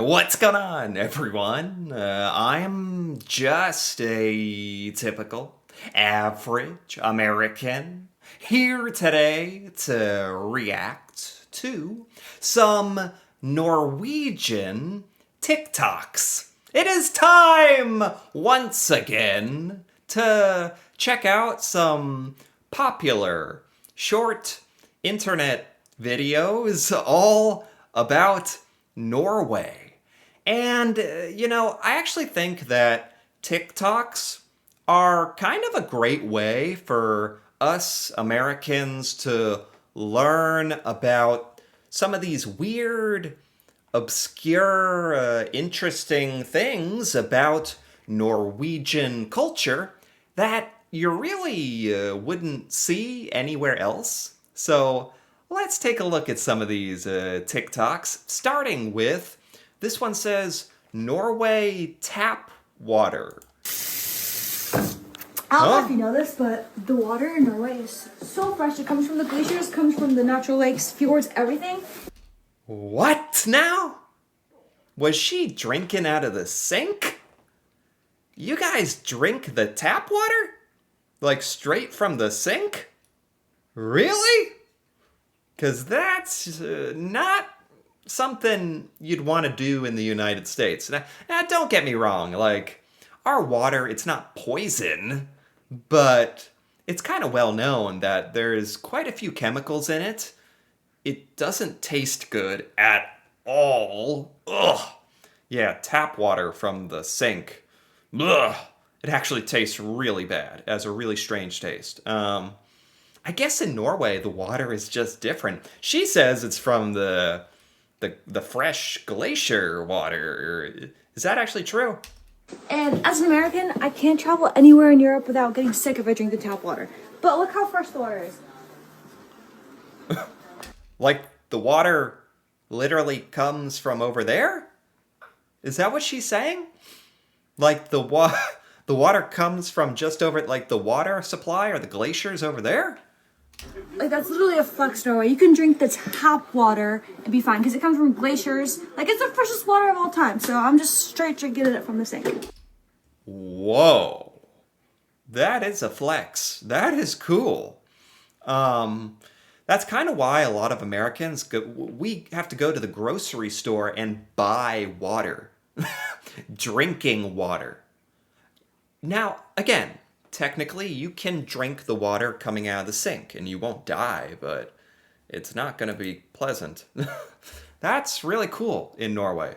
What's going on, everyone? I'm just a typical, average American here today to react to some Norwegian TikToks. It is time once again to check out some popular short internet videos all about Norway. And, I actually think that TikToks are kind of a great way for us Americans to learn about some of these weird, obscure, interesting things about Norwegian culture that you really wouldn't see anywhere else. So let's take a look at some of these TikToks, starting with this one says Norway tap water. I don't know if you know this, but the water in Norway is so fresh. It comes from the glaciers, comes from the natural lakes, fjords, everything. What now? Was she drinking out of the sink? You guys drink the tap water? Like straight from the sink? Really? Because that's not something you'd want to do in the United States. Now, don't get me wrong, like, our water, it's not poison, but it's kind of well known that there's quite a few chemicals in it. It doesn't taste good at all. Ugh. Yeah, tap water from the sink. Ugh. It actually tastes really bad. It has a really strange taste. I guess in Norway, the water is just different. She says it's from the fresh glacier water. Is that actually true? And as an American, I can't travel anywhere in Europe without getting sick if I drink the tap water. But look how fresh the water is. Like the water literally comes from over there? Is that what she's saying? Like the water comes from just over, like the water supply or the glaciers over there? Like, that's literally a flex, Norway. You can drink the tap water and be fine because it comes from glaciers. Like, it's the freshest water of all time. So I'm just straight drinking it from the sink. Whoa. That is a flex. That is cool. That's kind of why a lot of Americans we have to go to the grocery store and buy water. Drinking water. Now, again, technically you can drink the water coming out of the sink and you won't die, but it's not going to be pleasant. That's really cool in Norway.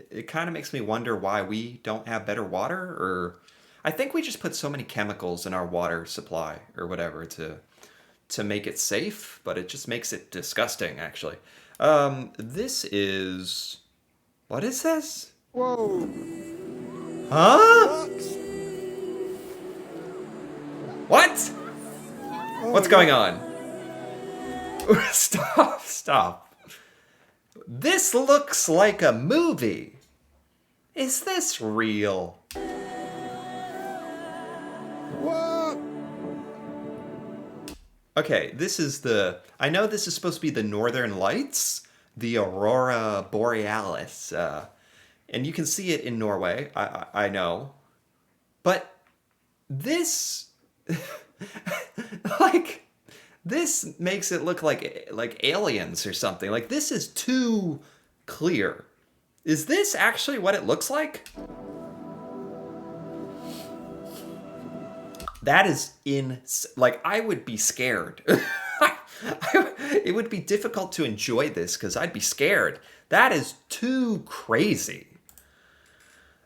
It kind of makes me wonder why we don't have better water, or I think we just put so many chemicals in our water supply or whatever to make it safe, but it just makes it disgusting, actually. This is... What is this? Whoa. Huh? What? What's going on? Stop. This looks like a movie. Is this real? What? Okay, I know this is supposed to be the Northern Lights, the Aurora Borealis, and you can see it in Norway, I know. But this... like, this makes it look like aliens or something. Like, this is too clear. Is this actually what it looks like? That is like, I would be scared. It would be difficult to enjoy this because I'd be scared. That is too crazy.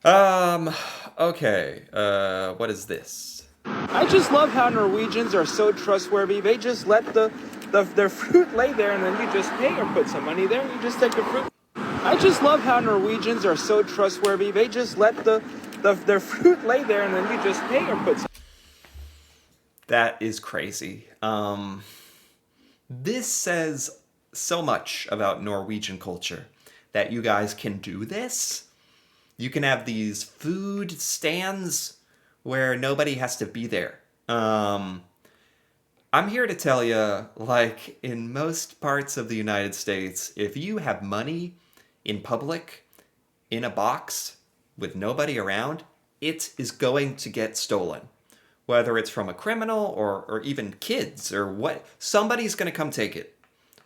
Okay, what is this? I just love how Norwegians are so trustworthy. They just let their fruit lay there and then you just pay or put some money there and you just take the fruit. I just love how Norwegians are so trustworthy. They just let their fruit lay there and then you just pay or put some. That is crazy. This says so much about Norwegian culture that you guys can do this. You can have these food stands where nobody has to be there. I'm here to tell you, like, in most parts of the United States, if you have money in public, in a box, with nobody around, it is going to get stolen. Whether it's from a criminal or even kids or what, somebody's going to come take it.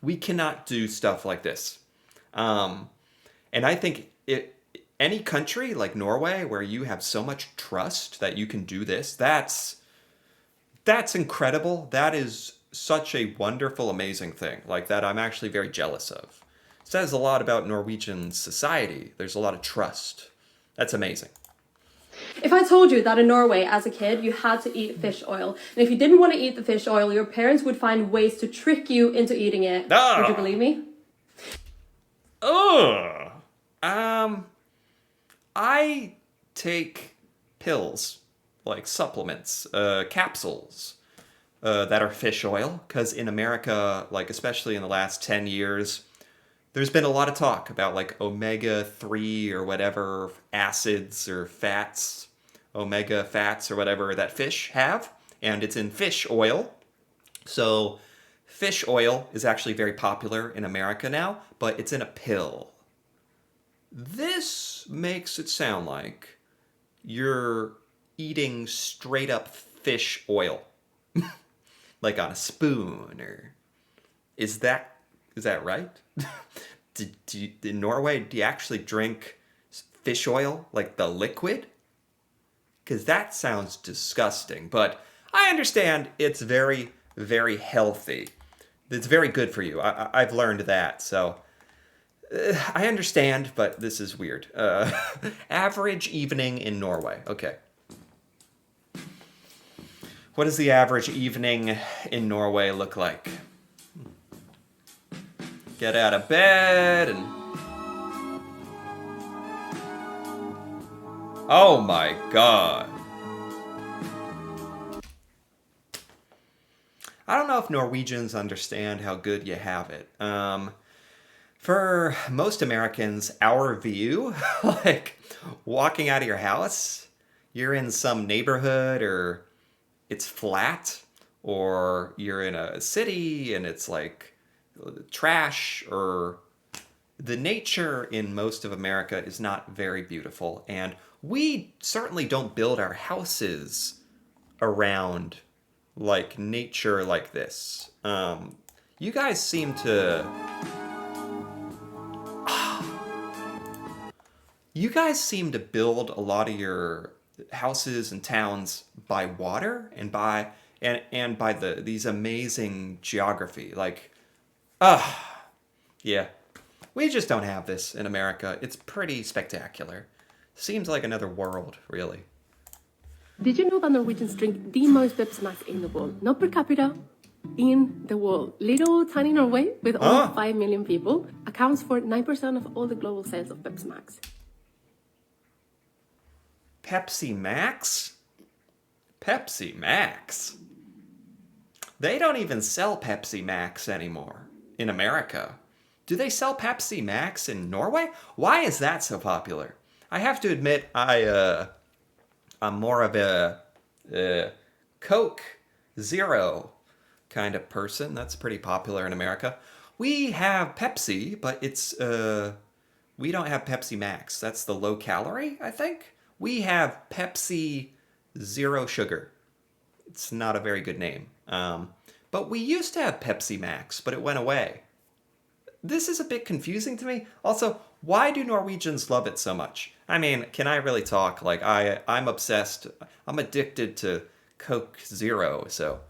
We cannot do stuff like this. And I think any country like Norway where you have so much trust that you can do this, that's incredible. That is such a wonderful, amazing thing. Like that I'm actually very jealous of. It says a lot about Norwegian society. There's a lot of trust. That's amazing. If I told you that in Norway as a kid you had to eat fish oil, and if you didn't want to eat the fish oil, your parents would find ways to trick you into eating it, would you believe me? Ugh. I take pills, like supplements, capsules, that are fish oil, because in America, like especially in the last 10 years, there's been a lot of talk about like omega-3 or whatever acids or fats, omega fats or whatever that fish have, and it's in fish oil. So fish oil is actually very popular in America now, but it's in a pill. This makes it sound like you're eating straight up fish oil. Like on a spoon, or is that right? In Norway, do you actually drink fish oil, like the liquid? Because that sounds disgusting, but I understand it's very, very healthy. It's very good for you. I've learned that, so I understand, but this is weird. Average evening in Norway. Okay. What does the average evening in Norway look like? Get out of bed and... Oh my god. I don't know if Norwegians understand how good you have it. For most Americans, our view, like walking out of your house, you're in some neighborhood or it's flat, or you're in a city and it's like trash, or the nature in most of America is not very beautiful. And we certainly don't build our houses around like nature like this. You guys seem to... You guys seem to build a lot of your houses and towns by water and by these amazing geography. Like, yeah. We just don't have this in America. It's pretty spectacular. Seems like another world, really. Did you know that Norwegians drink the most Pepsi Max in the world? Not per capita, in the world. Little tiny Norway, with only 5 million people, accounts for 9% of all the global sales of Pepsi Max. Pepsi Max? Pepsi Max? They don't even sell Pepsi Max anymore in America. Do they sell Pepsi Max in Norway? Why is that so popular? I have to admit, I'm more of a Coke Zero kind of person. That's pretty popular in America. We have Pepsi, but it's we don't have Pepsi Max. That's the low calorie, I think. We have Pepsi Zero Sugar. It's not a very good name. But we used to have Pepsi Max, but it went away. This is a bit confusing to me. Also, why do Norwegians love it so much? I mean, can I really talk? Like, I'm obsessed. I'm addicted to Coke Zero, so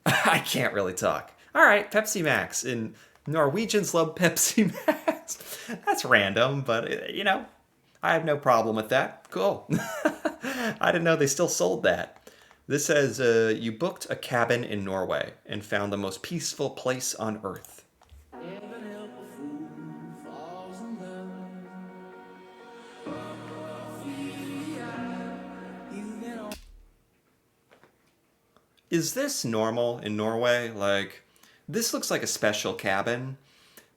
I can't really talk. All right, Pepsi Max. And Norwegians love Pepsi Max. That's random, but, you know, I have no problem with that. Cool. I didn't know they still sold that. This says, you booked a cabin in Norway and found the most peaceful place on earth. Is this normal in Norway? Like, this looks like a special cabin.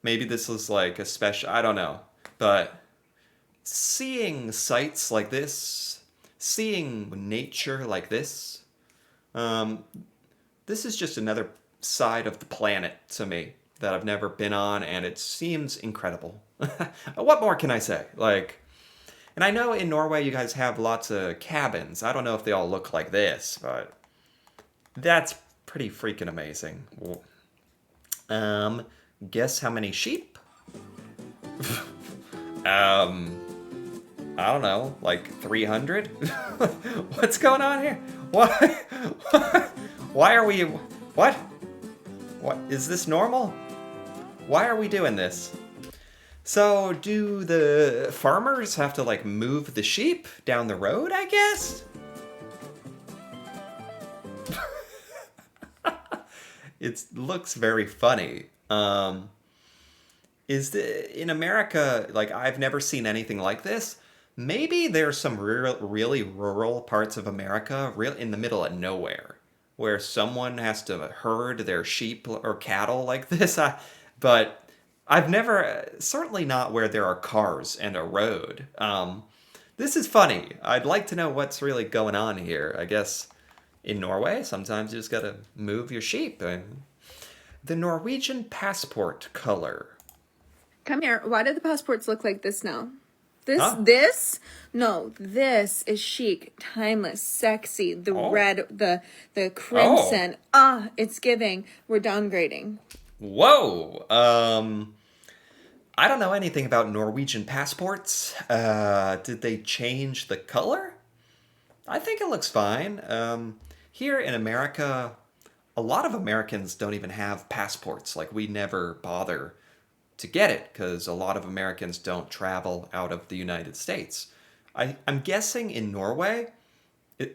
Maybe this is like a special, I don't know. But seeing sights like this, seeing nature like this, this is just another side of the planet to me that I've never been on, and it seems incredible. What more can I say? Like, and I know in Norway you guys have lots of cabins. I don't know if they all look like this, but that's pretty freaking amazing. Um, guess how many sheep? Um, I don't know, like 300? What's going on here? Why? Why are we? What? What is this normal? Why are we doing this? So, do the farmers have to like move the sheep down the road, I guess? It looks very funny. In America, like I've never seen anything like this. Maybe there's some really rural parts of America, real in the middle of nowhere, where someone has to herd their sheep or cattle like this. But I've never, certainly not where there are cars and a road. This is funny. I'd like to know what's really going on here. I guess in Norway, sometimes you just gotta move your sheep. The Norwegian passport color. Come here. Why do the passports look like this now? Huh? This is chic, timeless, sexy. The Oh. red, the crimson. It's giving. We're downgrading. Whoa. I don't know anything about Norwegian passports. Did they change the color? I think it looks fine. Here in America, a lot of Americans don't even have passports. Like, we never bother to get it because a lot of Americans don't travel out of the United States. I'm guessing in Norway,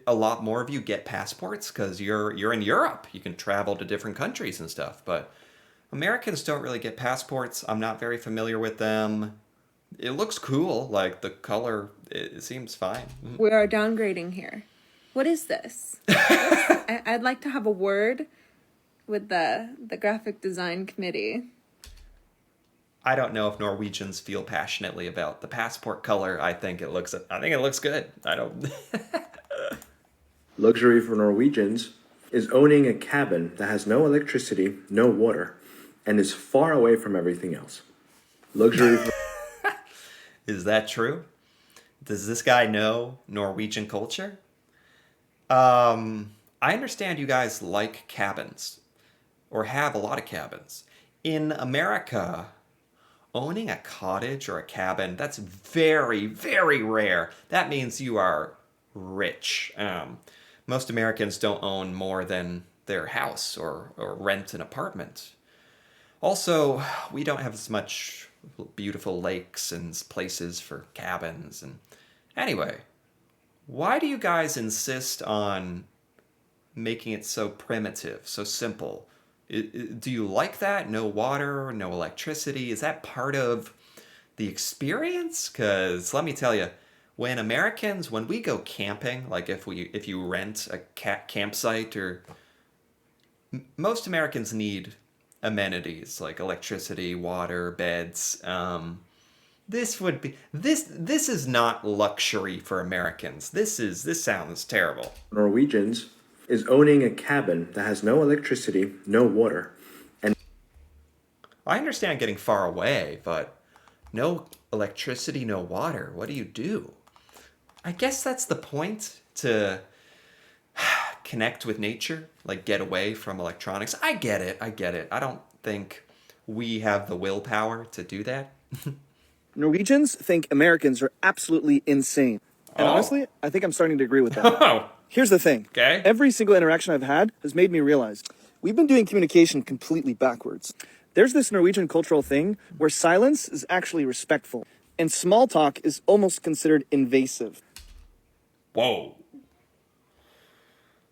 a lot more of you get passports because you're in Europe. You can travel to different countries and stuff. But Americans don't really get passports. I'm not very familiar with them. It looks cool. Like the color, it seems fine. We are downgrading here. What is this? I'd like to have a word with the graphic design committee. I don't know if Norwegians feel passionately about the passport color. I think it looks good. I don't. Luxury for Norwegians is owning a cabin that has no electricity, no water, and is far away from everything else. Luxury for Is that true? Does this guy know Norwegian culture? I understand you guys like cabins, or have a lot of cabins. In America, owning a cottage or a cabin, that's very, very rare. That means you are rich. Most Americans don't own more than their house or rent an apartment. Also, we don't have as much beautiful lakes and places for cabins. And anyway, why do you guys insist on making it so primitive, so simple? Do you like that? No water, no electricity? Is that part of the experience? Because let me tell you, when we go camping, like if you rent a campsite, or most Americans need amenities like electricity, water, beds. This is not luxury for Americans. This sounds terrible. Norwegians is owning a cabin that has no electricity, no water, and I understand getting far away, but no electricity, no water. What do you do? I guess that's the point, to connect with nature, like get away from electronics. I get it. I don't think we have the willpower to do that. Norwegians think Americans are absolutely insane. And Oh. honestly, I think I'm starting to agree with that. Oh, Here's the thing. Okay. Every single interaction I've had has made me realize we've been doing communication completely backwards. There's this Norwegian cultural thing where silence is actually respectful, and small talk is almost considered invasive. whoa.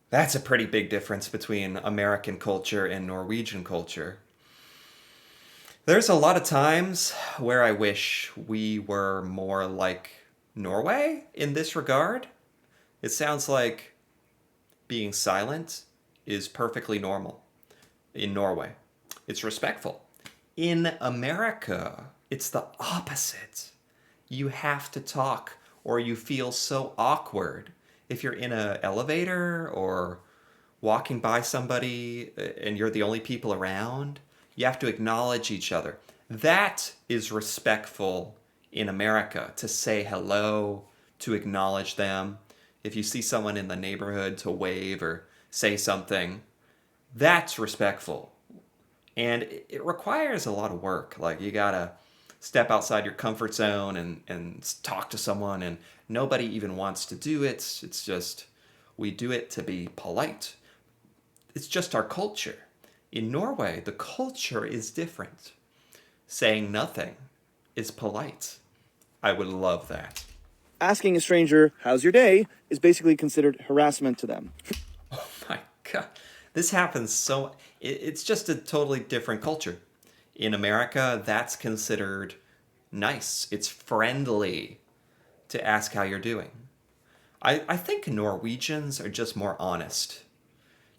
That's a pretty big difference between American culture and Norwegian culture. There's a lot of times where I wish we were more like Norway in this regard. It sounds like being silent is perfectly normal in Norway. It's respectful. In America, it's the opposite. You have to talk or you feel so awkward. If you're in an elevator or walking by somebody and you're the only people around, you have to acknowledge each other. That is respectful in America, to say hello, to acknowledge them. If you see someone in the neighborhood, to wave or say something, that's respectful. And it requires a lot of work. Like, you gotta step outside your comfort zone and talk to someone, and nobody even wants to do it. It's just, we do it to be polite. It's just our culture. In Norway, the culture is different. Saying nothing is polite. I would love that. Asking a stranger, how's your day, is basically considered harassment to them. Oh my God. This happens so... It's just a totally different culture. In America, that's considered nice. It's friendly to ask how you're doing. I think Norwegians are just more honest.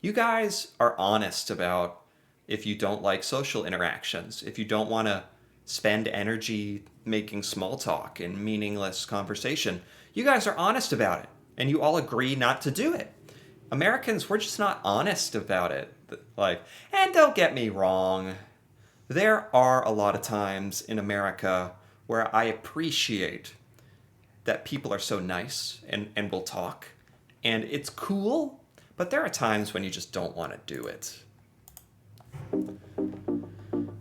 You guys are honest about if you don't like social interactions, if you don't want to spend energy making small talk and meaningless conversation. You guys are honest about it, and you all agree not to do it. Americans, we're just not honest about it. Like, and don't get me wrong, there are a lot of times in America where I appreciate that people are so nice and will talk, and it's cool, but there are times when you just don't want to do it.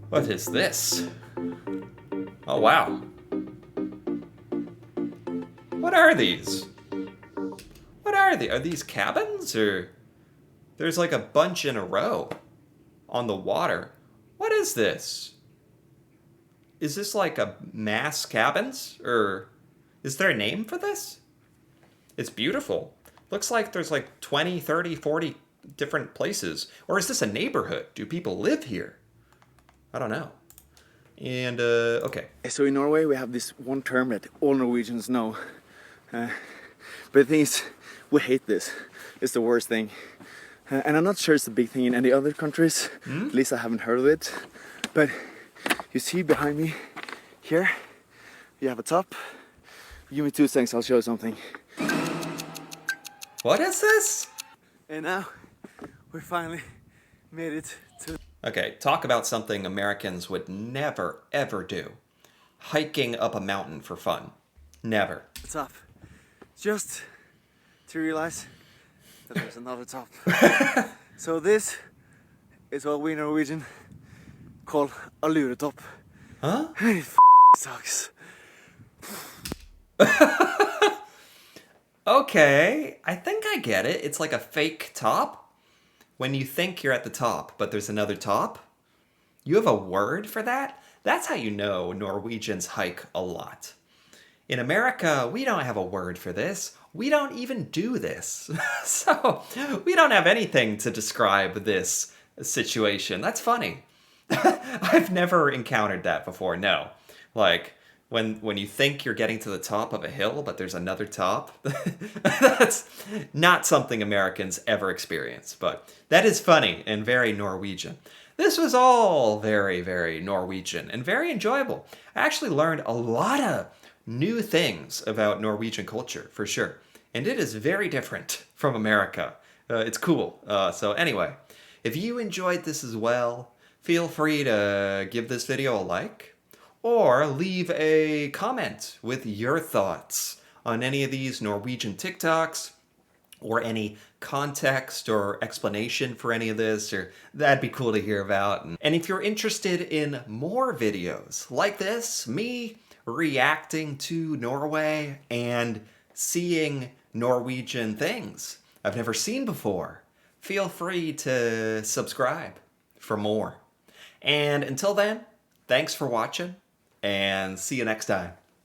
What is this? Oh, wow. What are these? What are they? Are these cabins, or there's like a bunch in a row on the water? What is this? Is this like a mass cabins, or is there a name for this? It's beautiful. Looks like there's like 20, 30, 40 different places. Or is this a neighborhood? Do people live here? I don't know. And, okay. So in Norway, we have this one term that all Norwegians know. But the thing is, we hate this. It's the worst thing. And I'm not sure it's a big thing in any other countries. At least I haven't heard of it. But you see behind me here, you have a top. Give me 2 seconds, I'll show you something. What is this? And now, we finally made it to... Okay, talk about something Americans would never, ever do. Hiking up a mountain for fun. Never. the top. Just to realize that there's another top. So this is what we Norwegian call a luretop. Huh? It sucks. Okay, I think I get it. It's like a fake top. When you think you're at the top, but there's another top. You have a word for that? That's how you know Norwegians hike a lot. In America, we don't have a word for this. We don't even do this. So, we don't have anything to describe this situation. That's funny. I've never encountered that before, no. Like, when you think you're getting to the top of a hill, but there's another top, that's not something Americans ever experience. But that is funny and very Norwegian. This was all very, very Norwegian and very enjoyable. I actually learned a lot of new things about Norwegian culture, for sure. And it is very different from America. It's cool. So anyway, if you enjoyed this as well, feel free to give this video a like or leave a comment with your thoughts on any of these Norwegian TikToks or any context or explanation for any of this, or that'd be cool to hear about. And if you're interested in more videos like this, me reacting to Norway and seeing Norwegian things I've never seen before, feel free to subscribe for more. And until then, thanks for watching, and see you next time.